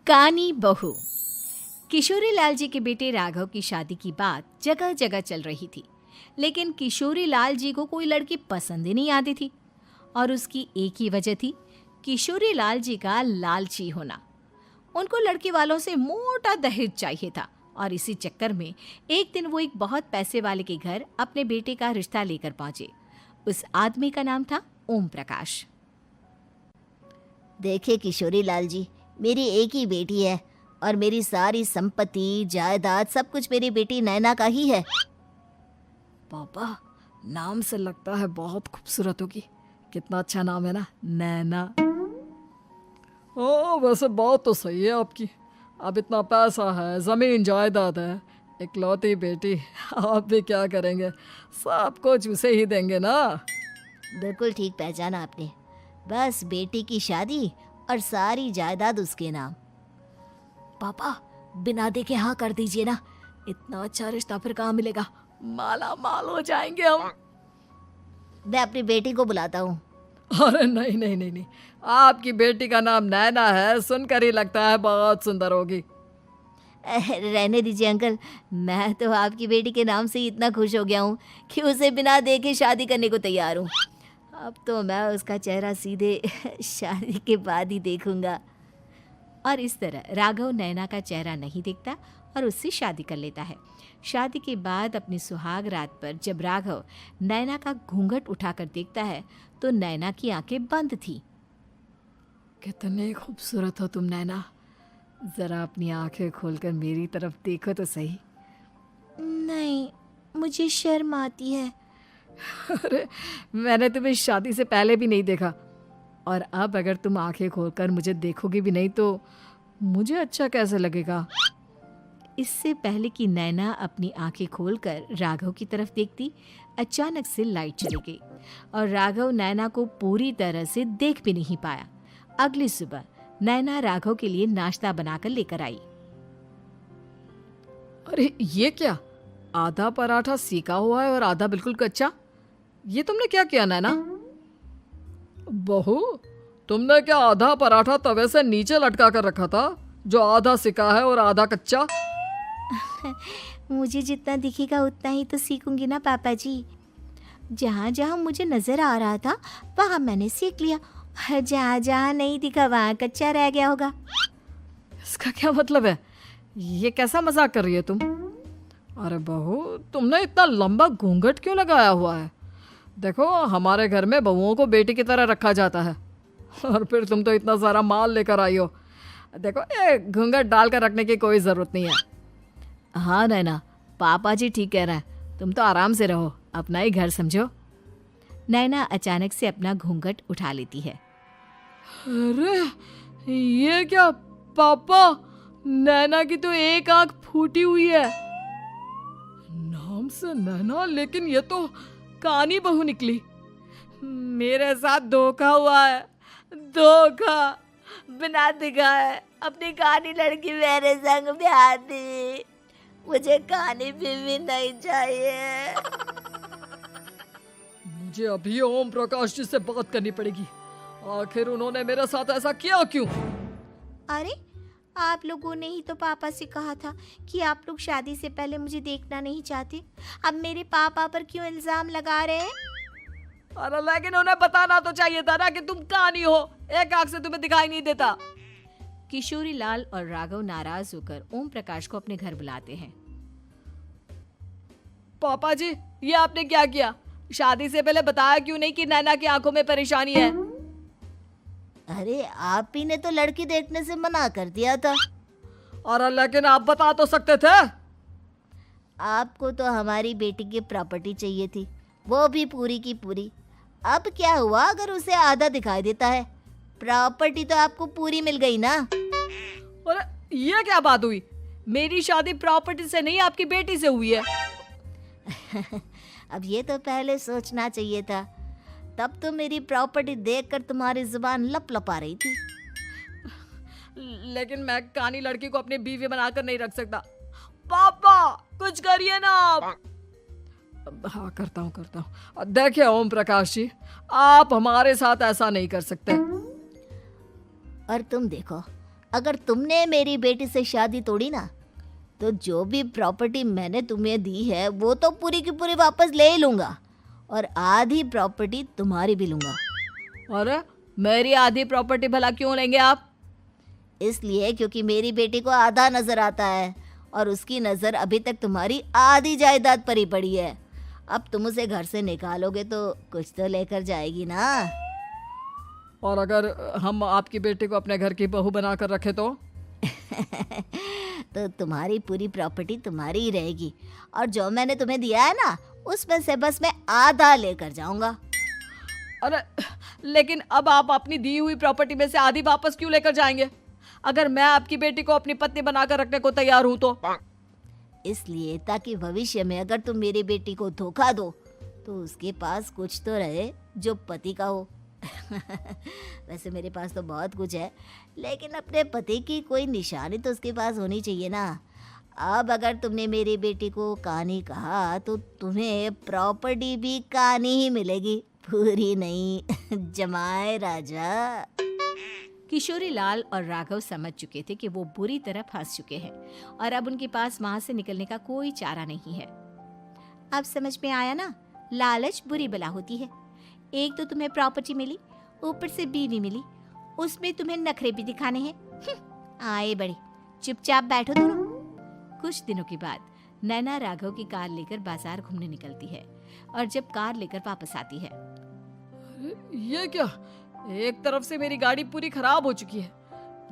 कानी बहू। किशोरी लाल जी के बेटे राघव की शादी की बात जगह जगह चल रही थी, लेकिन किशोरी लाल जी को कोई लड़की पसंद ही नहीं आती थी। और उसकी एक ही वजह थी, किशोरी लाल जी का लालची होना। उनको लड़की वालों से मोटा दहेज चाहिए था और इसी चक्कर में एक दिन वो एक बहुत पैसे वाले के घर अपने बेटे का रिश्ता लेकर पहुंचे। उस आदमी का नाम था ओम प्रकाश। देखिए किशोरी लाल जी, मेरी एक ही बेटी है और मेरी सारी संपत्ति जायदाद सब कुछ मेरी बेटी नैना का ही है। पापा, नाम से लगता है बहुत खूबसूरत होगी। कितना अच्छा नाम है ना, नैना। ओ, वैसे बात तो सही है आपकी। अब इतना पैसा है, जमीन जायदाद है, इकलौती बेटी, आप भी क्या करेंगे? सब कुछ उसे ही देंगे ना। बिल्कुल ठीक पहचाना आपने। बस बेटी की शादी और सारी जायदाद उसके नाम। पापा, बिना देखे हाँ कर दीजिए ना। इतना अच्छा रिश्ता फिर कहाँ मिलेगा? माला माल हो जाएंगे हम। मैं अपनी बेटी को बुलाता हूँ। अरे नहीं नहीं नहीं नहीं, आपकी बेटी का नाम नैना है, सुनकर ही लगता है बहुत सुंदर होगी। रहने दीजिए अंकल, मैं तो आपकी बेटी के नाम से ही इतना खुश हो गया हूँ कि उसे बिना देखे शादी करने को तैयार हूँ। अब तो मैं उसका चेहरा सीधे शादी के बाद ही देखूंगा। और इस तरह राघव नैना का चेहरा नहीं देखता और उससे शादी कर लेता है। शादी के बाद अपनी सुहाग रात पर जब राघव नैना का घूंघट उठाकर देखता है तो नैना की आंखें बंद थी। कितनी खूबसूरत हो तुम नैना, जरा अपनी आंखें खोलकर मेरी तरफ देखो तो सही। नहीं, मुझे शर्म आती है। अरे, मैंने तुम्हें शादी से पहले भी नहीं देखा, और अब अगर तुम आंखें खोलकर मुझे देखोगी भी नहीं तो मुझे अच्छा कैसे लगेगा? इससे पहले कि नैना अपनी आंखें खोलकर राघव की तरफ देखती, अचानक से लाइट चली गई और राघव नैना को पूरी तरह से देख भी नहीं पाया। अगली सुबह नैना राघव के लिए नाश्ता बनाकर लेकर आई। अरे ये क्या, आधा पराठा सीका हुआ है और आधा बिल्कुल कच्चा। ये तुमने क्या किया नैना? बहू, तुमने क्या आधा पराठा तवे से नीचे लटका कर रखा था, जो आधा सिका है और आधा कच्चा? मुझे जितना दिखेगा उतना ही तो सीखूंगी ना पापा जी। जहाँ जहाँ मुझे नजर आ रहा था वहाँ मैंने सीख लिया, जहाँ जहाँ नहीं दिखा वहाँ कच्चा रह गया होगा। इसका क्या मतलब है? ये कैसा मजाक कर रही है तुम? अरे बहू, तुमने इतना लंबा घूंघट क्यों लगाया हुआ है? देखो, हमारे घर में बहुओं को बेटी की तरह रखा जाता है, और फिर तुम तो इतना सारा माल लेकर आई हो। देखो, ये घूंघट डालकर रखने की कोई ज़रूरत नहीं है। हाँ नैना, पापा जी ठीक कह रहे हैं, तुम तो आराम से रहो, अपना ही घर समझो। नैना अचानक से अपना घूंघट उठा लेती है। अरे ये क्या पापा, नैना की तो एक आंख फूटी हुई है। नाम से नैना, लेकिन ये तो कानी बहू निकली। मेरे साथ धोखा हुआ है, धोखा। बिना दिखाए अपनी कानी लड़की मेरे संग ब्याह दी। मुझे कानी बीवी नहीं चाहिए। मुझे अभी ओम प्रकाश जी से बात करनी पड़ेगी। आखिर उन्होंने मेरे साथ ऐसा किया क्यों? अरे, आप लोगों ने ही तो पापा से कहा था कि आप लोग शादी से पहले मुझे देखना नहीं चाहते। अब मेरे पापा पर क्यों इल्जाम लगा रहे हैं? अरे लेकिन उन्हें बताना तो चाहिए था ना कि तुम कानी हो, एक आंख से तुम्हें दिखाई नहीं देता। किशोरी लाल और राघव नाराज होकर ओम प्रकाश को अपने घर बुलाते हैं। पापा जी, ये आपने क्या किया? शादी से पहले बताया क्यों नहीं कि नैना की आंखों में परेशानी है? अरे, आप ही ने तो लड़की देखने से मना कर दिया था। अरे लेकिन आप बता तो सकते थे। आपको तो हमारी बेटी की प्रॉपर्टी चाहिए थी, वो भी पूरी की पूरी। अब क्या हुआ अगर उसे आधा दिखाई देता है? प्रॉपर्टी तो आपको पूरी मिल गई ना। अरे ये क्या बात हुई? मेरी शादी प्रॉपर्टी से नहीं, आपकी बेटी से हुई है। अब ये तो पहले सोचना चाहिए था, तब तो मेरी प्रॉपर्टी देखकर तुम्हारी जुबान लप लप आ रही थी। लेकिन मैं कानी लड़की को अपनी बीवी बनाकर नहीं रख सकता। पापा, कुछ करिए ना आप। हाँ, करता हूँ। देखिए ओम प्रकाश जी, आप हमारे साथ ऐसा नहीं कर सकते। और तुम देखो, अगर तुमने मेरी बेटी से शादी तोड़ी ना, तो जो भी प्रॉपर्टी मैंने तुम्हें दी है वो तो पूरी की पूरी वापस ले ही लूँगा, और आधी प्रॉपर्टी तुम्हारी भी लूँगा। अरे मेरी आधी प्रॉपर्टी भला क्यों लेंगे आप? इसलिए क्योंकि मेरी बेटी को आधा नज़र आता है और उसकी नज़र अभी तक तुम्हारी आधी जायदाद पर ही पड़ी है। अब तुम उसे घर से निकालोगे तो कुछ तो लेकर जाएगी ना। और अगर हम आपकी बेटी को अपने घर की बहू बना कर रखे तो? तो तुम्हारी पूरी प्रॉपर्टी तुम्हारी ही रहेगी, और जो मैंने तुम्हें दिया है ना, उसमें से बस मैं आधा लेकर जाऊंगा। अरे लेकिन अब आप अपनी दी हुई प्रॉपर्टी में से आधी वापस क्यों लेकर जाएंगे? अगर मैं आपकी बेटी को अपनी पत्नी बनाकर रखने को तैयार हूं तो? इसलिए ताकि भविष्य में अगर तुम मेरी बेटी को धोखा दो तो उसके पास कुछ तो रहे जो पति का हो। वैसे मेरे पास तो बहुत कुछ है, लेकिन अपने पति की कोई निशानी तो उसके पास होनी चाहिए ना। अब अगर तुमने मेरी बेटी को कानी कहा तो तुम्हें प्रॉपर्टी भी कानी ही मिलेगी, पूरी नहीं। जमाए राजा। किशोरी लाल और राघव समझ चुके थे कि वो बुरी तरह फंस चुके हैं और अब उनके पास वहां से निकलने का कोई चारा नहीं है। अब समझ में आया ना, लालच बुरी बला होती है। एक तो तुम्हें प्रॉपर्टी मिली, ऊपर से बीवी मिली, उसमें तुम्हें नखरे भी दिखाने हैं। आए बड़े, चुपचाप बैठो दोनों। कुछ दिनों के बाद नैना राघव की कार लेकर बाजार घूमने निकलती है और जब कार लेकर वापस आती है, ये क्या? एक तरफ से मेरी गाड़ी पूरी खराब हो चुकी है।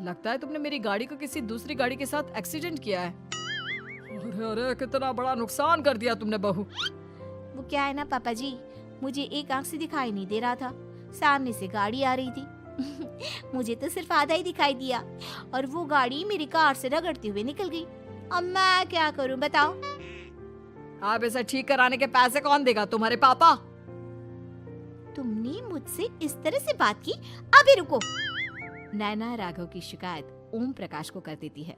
लगता है तुमने मेरी गाड़ी को किसी दूसरी गाड़ी के साथ एक्सीडेंट किया है। अरे अरे कितना बड़ा नुकसान कर दिया तुमने बहू। वो क्या है ना पापा जी, मुझे एक आंख से दिखाई नहीं दे रहा था, सामने से गाड़ी आ रही थी। मुझे तो सिर्फ आधा ही दिखाई दिया और वो गाड़ी मेरी कार से रगड़ते हुए निकल गई। अब मैं क्या करूं बताओ? आप इसे ठीक कराने के पैसे कौन देगा? तुम्हारे पापा। तुमने मुझसे इस तरह से बात की? अभी रुको। नैना राघव की शिकायत ओम प्रकाश को कर देती है।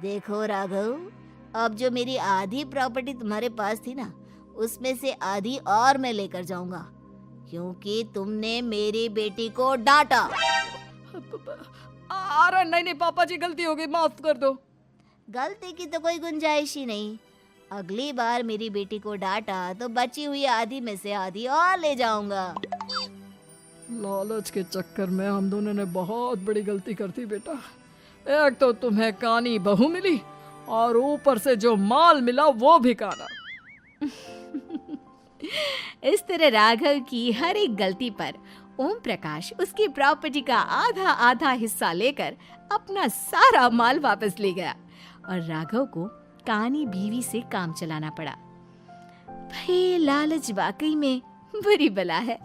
देखो राघव, अब जो मेरी आधी प्रॉपर्टी तुम्हारे पास थी ना, उसमें से आधी और मैं लेकर जाऊंगा, क्योंकि तुमने मेरी बेटी को डांटा। अरे नहीं नहीं पापा जी, गलती हो गई, माफ कर दो। गलती की तो कोई गुंजाइश ही नहीं। अगली बार मेरी बेटी को डांटा तो बची हुई आधी में से आधी और ले जाऊंगा। लालच के चक्कर में हम दोनों ने बहुत बड़ी गलती कर दी बेटा। एक तो तुम्हें कानी बहू मिली और ऊपर से जो माल मिला वो भी काना। इस तरह राघव की हर एक गलती पर ओम प्रकाश उसकी प्रॉपर्टी का आधा आधा हिस्सा लेकर अपना सारा माल वापस ले गया और राघव को कानी बीवी से काम चलाना पड़ा। भाई लालच वाकई में बुरी बला है।